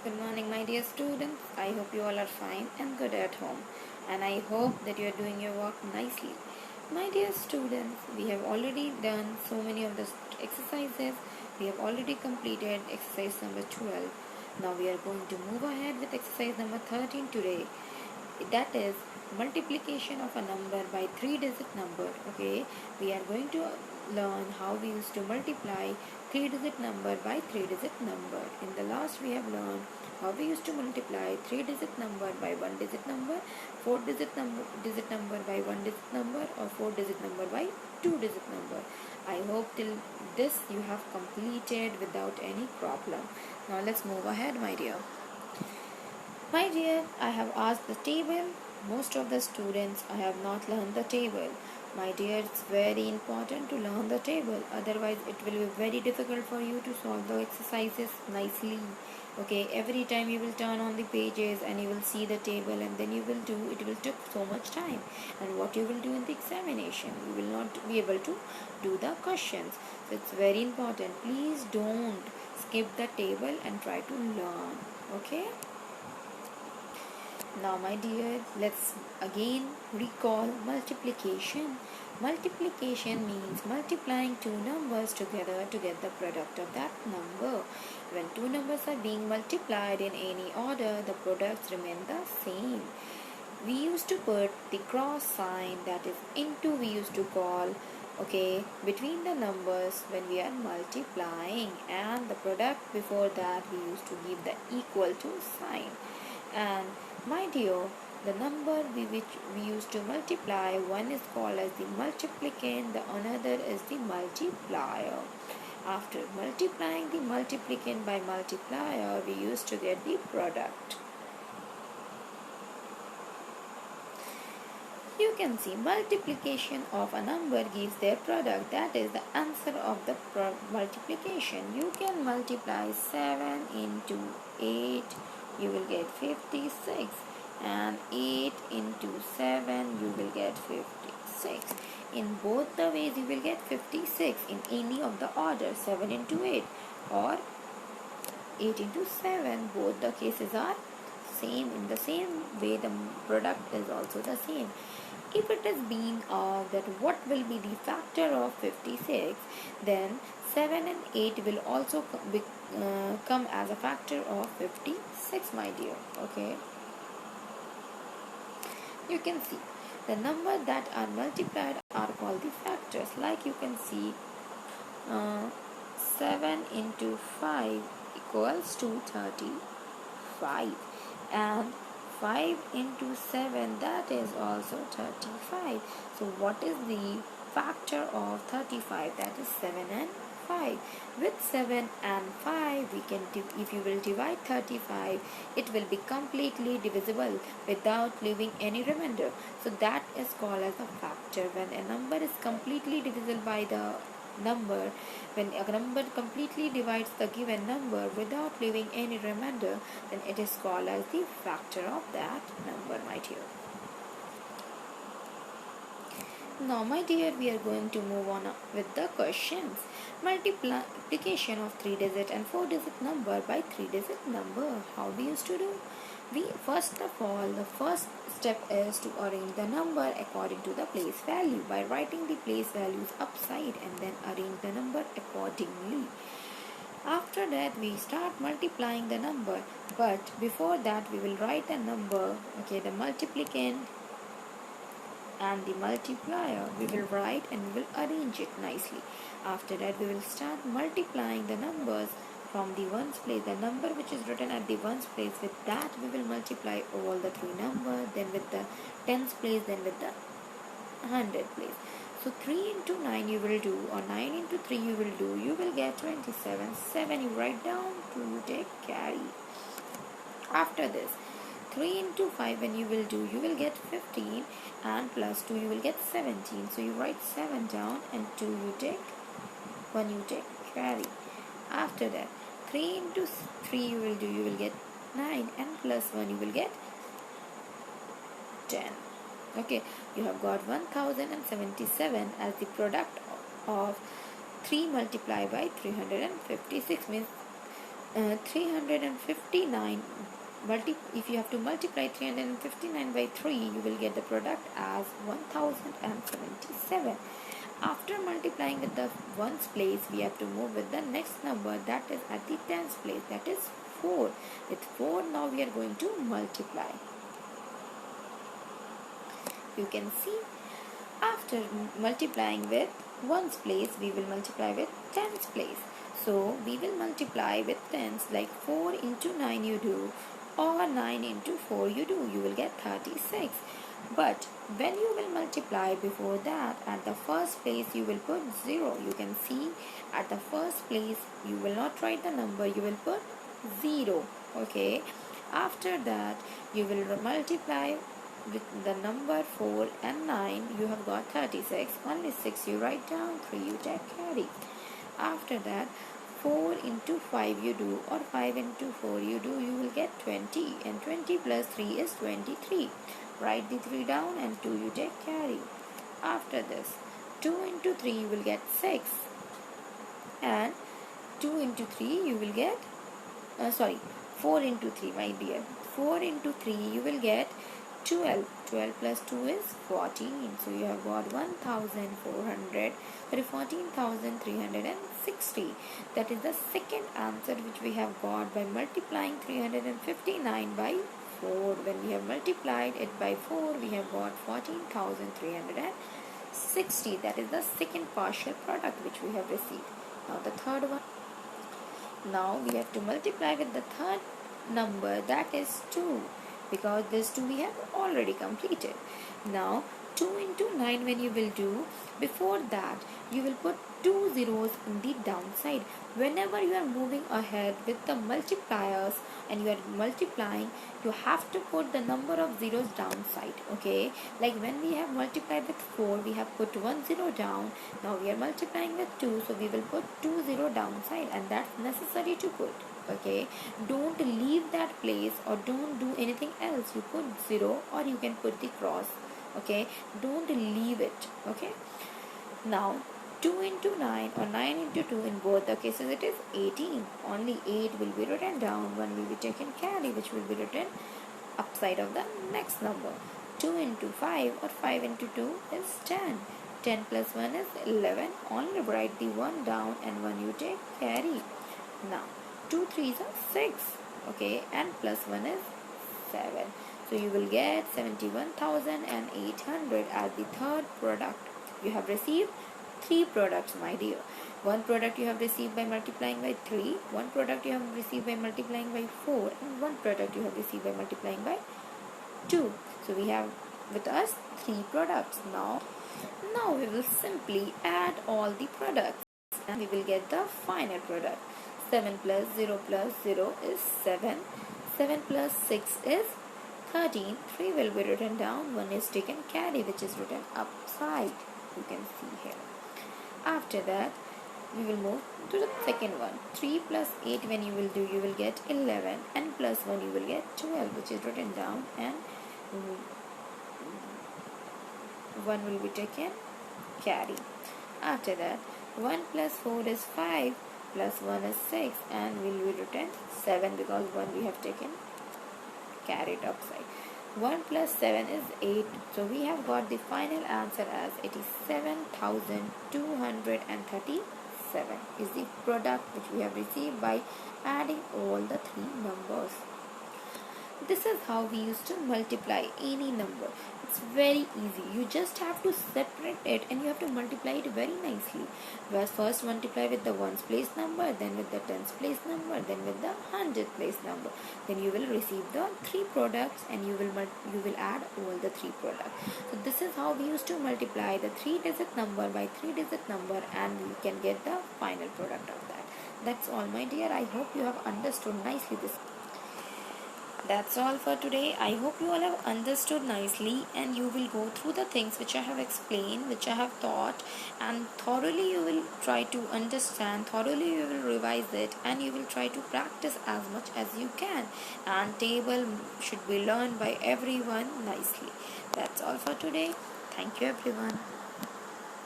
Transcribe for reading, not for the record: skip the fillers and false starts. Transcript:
Good morning, my dear students. I hope you all are fine and good at home, and I hope that you are doing your work nicely. My dear students, we have already done so many of the exercises. We have already completed exercise number 12. Now we are going to move ahead with exercise number 13 today. That is multiplication of a number by three-digit number. Okay, we are going to learn how we used to multiply three-digit number by three-digit number. In the last we have learned how we used to multiply three-digit number by one-digit number, four-digit number by one-digit number, or four-digit number by two-digit number. I hope till this you have completed without any problem. Now let's move ahead, my dear. My dear, I have asked the table. Most of the students I have not learned the table. My dear, it's very important to learn the table. Otherwise, it will be very difficult for you to solve the exercises nicely. Okay, every time you will turn on the pages and you will see the table and then you will do, it will take so much time. And what you will do in the examination, you will not be able to do the questions. So it's very important. Please don't skip the table and try to learn. Okay. Now, my dear, let's again recall multiplication. Multiplication means multiplying two numbers together to get the product of that number. When two numbers are being multiplied in any order, the products remain the same. We used to put the cross sign, that is into, we used to call, okay, between the numbers when we are multiplying, and the product before that we used to give the equal to sign. And my dear, the number which we used to multiply, one is called as the multiplicand, the another is the multiplier. After multiplying the multiplicand by multiplier, we used to get the product. You can see multiplication of a number gives their product. That is the answer of the multiplication. You can multiply 7 into 8. You will get 56. And 8 into 7. You will get 56. In both the ways you will get 56 in any of the order. 7 into 8 or 8 into 7. Both the cases are same. In the same way the product is also the same. If it is being asked that what will be the factor of 56, then 7 and 8 will also come as a factor of 56, my dear. Okay. You can see the number that are multiplied are called the factors. Like you can see 7 into 5 equals to 35, and 5 into 7, that is also 35. So what is the factor of 35? That is 7 and 5. With 7 and 5, we can if you will divide 35, it will be completely divisible without leaving any remainder. So that is called as a factor. When a number is completely divisible by the number, when a number completely divides the given number without leaving any remainder, then it is called as the factor of that number, my dear. Now, my dear, we are going to move on with the questions. Multiplication of three-digit and four-digit number by three-digit number. How we used to do? We first of all, the first step is to arrange the number according to the place value by writing the place values upside and then arrange the number accordingly. After that, we start multiplying the number, but before that we will write the number, okay, the multiplicand and the multiplier we will write and we will arrange it nicely. After that, we will start multiplying the numbers from the ones place. The number which is written at the ones place, with that we will multiply all the three numbers, then with the tens place, then with the 100 place. So 3 into 9 you will do, or 9 into 3 you will do, you will get 27. 7 you write down, 2 you take carry. After this, 3 into 5 when you will do, you will get 15, and plus 2 you will get 17. So you write 7 down and 2 you take, 1 you take carry. After that, 3 into 3 you will do, you will get 9, and plus 1 you will get 10. Okay, you have got 1077 as the product of 3 multiplied by 356, means 359 if you have to multiply 359 by 3, you will get the product as 1077. After multiplying with the ones place, we have to move with the next number, that is at the tens place, that is 4. With 4 now we are going to multiply. You can see, after multiplying with ones place, we will multiply with tens place. So we will multiply with tens, like 4 into 9 you do, or 9 into 4 you do, you will get 36. But when you will multiply, before that, at the first place you will put 0. You can see, at the first place you will not write the number, you will put 0. Okay, after that you will multiply with the number 4 and 9, you have got 36. Only 6 you write down, 3 you take carry. After that, 4 into 5 you do, or 5 into 4 you do, you will get 20, and 20 plus 3 is 23. Write the 3 down and 2 you take carry. After this, 2 into 3 you will get 6, and 2 into 3 you will get 4 into 3, my dear, 4 into 3 you will get 12. 12 plus 2 is 14. So you have got 14,360. That is the second answer which we have got by multiplying 359 by 4. When we have multiplied it by 4, we have got 14,360. That is the second partial product which we have received. Now the third one. Now we have to multiply with the third number, that is 2. Because this 2 we have already completed. Now 2 into 9 when you will do, before that you will put 2 zeros in the downside. Whenever you are moving ahead with the multipliers and you are multiplying, you have to put the number of zeros downside. Okay, like when we have multiplied with 4, we have put 1 0 down. Now we are multiplying with 2, so we will put 2 0 downside, and that's necessary to put. Okay, don't leave that place or don't do anything else. You put 0 or you can put the cross. Okay, don't leave it. Okay, now 2 into 9 or 9 into 2, in both the cases it is 18. Only 8 will be written down, 1 will be taken carry, which will be written upside of the next number. 2 into 5 or 5 into 2 is 10. 10 plus 1 is 11. Only write the 1 down and 1 you take carry. Now 2 3s are 6. Okay, and plus 1 is 7. So you will get 71,800 as the third product. You have received 3 products, my dear. One product you have received by multiplying by 3, one product you have received by multiplying by 4, and one product you have received by multiplying by 2. So we have with us 3 products. Now we will simply add all the products and we will get the final product. 7 plus 0 is 7. 7 plus 6 is 13. 3 will be written down. 1 is taken carry, which is written upside. You can see here. After that, we will move to the second one. 3 plus 8 when you will do, you will get 11. And plus 1 you will get 12, which is written down. And 1 will be taken carry. After that, 1 plus 4 is 5. Plus 1 is 6, and will be written 7 because 1 we have taken carried upside. 1 plus 7 is 8. So we have got the final answer as 87,237 is the product which we have received by adding all the 3 numbers. This is how we used to multiply any number. It's very easy. You just have to separate it and you have to multiply it very nicely. First multiply with the ones place number, then with the tens place number, then with the hundredth place number. Then you will receive the 3 products and you will add all the 3 products. So this is how we used to multiply the 3-digit number by 3-digit number, and you can get the final product of that. That's all, my dear. I hope you have understood nicely this. That's all for today. I hope you all have understood nicely and you will go through the things which I have explained, which I have taught, and thoroughly you will try to understand, thoroughly you will revise it, and you will try to practice as much as you can. And table should be learned by everyone nicely. That's all for today. Thank you, everyone.